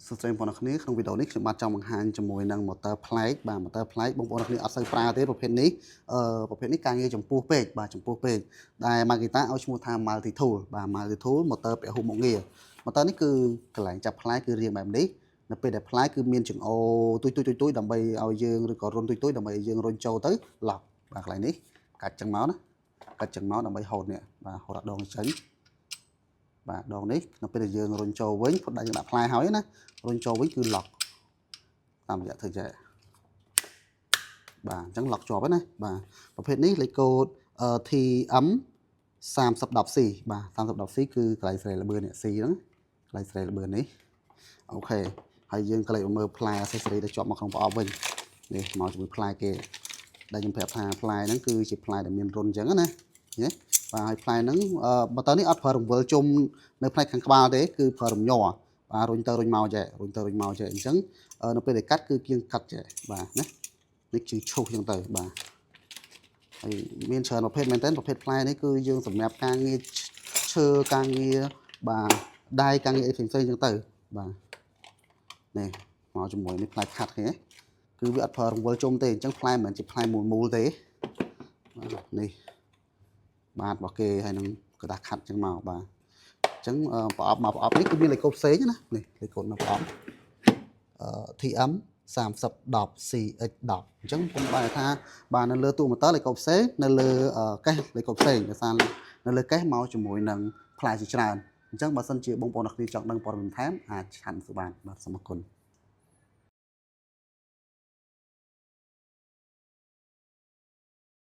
សួស្តីបងប្អូនគ្នាក្នុងវីដេអូនេះខ្ញុំបាទចង់បង្ហាញជាមួយនឹង motor ប្លែកបាទ motor ប្លែកបងប្អូនគ្នាអត់សូវប្រើទេប្រភេទនេះការងារចំពោះពេកបាទចំពោះពេកដែល Makita ឲ្យឈ្មោះថា multi tool បាទ multi tool motor ពហុមុខងារ motor នេះគឺកន្លែងចាប់ផ្លែគឺរៀងបែបនេះនៅពេលដែលផ្លែគឺមានចង្អូទុយដើម្បីឲ្យយើងឬក៏រុនទុយដើម្បីឲ្យយើងរុញចូលទៅឡប់បាទកន្លែងនេះកាច់ចឹងមកណាកាច់ចឹងមកដើម្បីហូតនេះបាទហូតដងចេញបាទដងនេះនៅពេលដែលយើងរុញចូលវិញពុតដែលយើងដាក់ផ្លែហើយណារុញចូលវិញគឺឡុកតាមរយៈធ្វើចេះបាទអញ្ចឹងឡុកជាប់ហើយណាបាទប្រភេទនេះលេខកូដ TM 3010C បាទ 3010C គឺកន្លែងស្រែល្បឿននេះ C ហ្នឹងកន្លែងស្រែល្បឿននេះអូខេហើយយើងក៏លេខមើលផ្លែ accessory ដែលជាប់មកក្នុងប្រអប់វិញនេះមកជាមួយផ្លែគេដែលខ្ញុំប្រាប់ថាផ្លែហ្នឹងគឺជាផ្លែដែលមានរុនអញ្ចឹងណាបាទហើយផ្លែហ្នឹងបើតើនេះអត់ប្រើរង្វិលជុំនៅផ្នែកខាងក្បាលទេគឺប្រើរំញ័របាទរុញទៅរុញមកចេះរុញទៅរុញមកចេះអញ្ចឹងនៅពេលដែលកាត់គឺគៀងកាត់ចេះបាទណានេះគឺឈូសអញ្ចឹងទៅបាទហើយមានច្រើនប្រភេទមែនតើប្រភេទផ្លែនេះគឺយើងសម្រាប់ការងារឈើការងារបាទដៃការងារអីផ្សេងៗអញ្ចឹងទៅបាទនេះមកជាមួយនេះផ្លែខាត់គេគឺវាអត់ប្រើរង្វិលជុំទេអញ្ចឹងផ្លែមិនមែនជាផ្លែមូលទេនេះបាទរបស់គេហើយនឹងกระดาษខាត់ចឹងមកបាទអញ្ចឹងប្រអប់មកប្រអប់នេះគឺមានលេខកូដផ្សេងណានេះលេខកូដនៅប្រអប់TM 3010 CX10 អញ្ចឹងខ្ញុំបានថាបាទនៅលើទូម៉ូទ័រលេខកូដផ្សេងនៅលើកេសលេខកូដផ្សេងដោយសារនៅលើកេសមកជាមួយនឹងផ្លែជាច្រើនអញ្ចឹងបើសិនជាបងប្អូនអ្នកគ្នាចង់ដឹងព័ត៌មានបន្ថែមអាចឆាន់សួរបានបាទសូមអរគុណ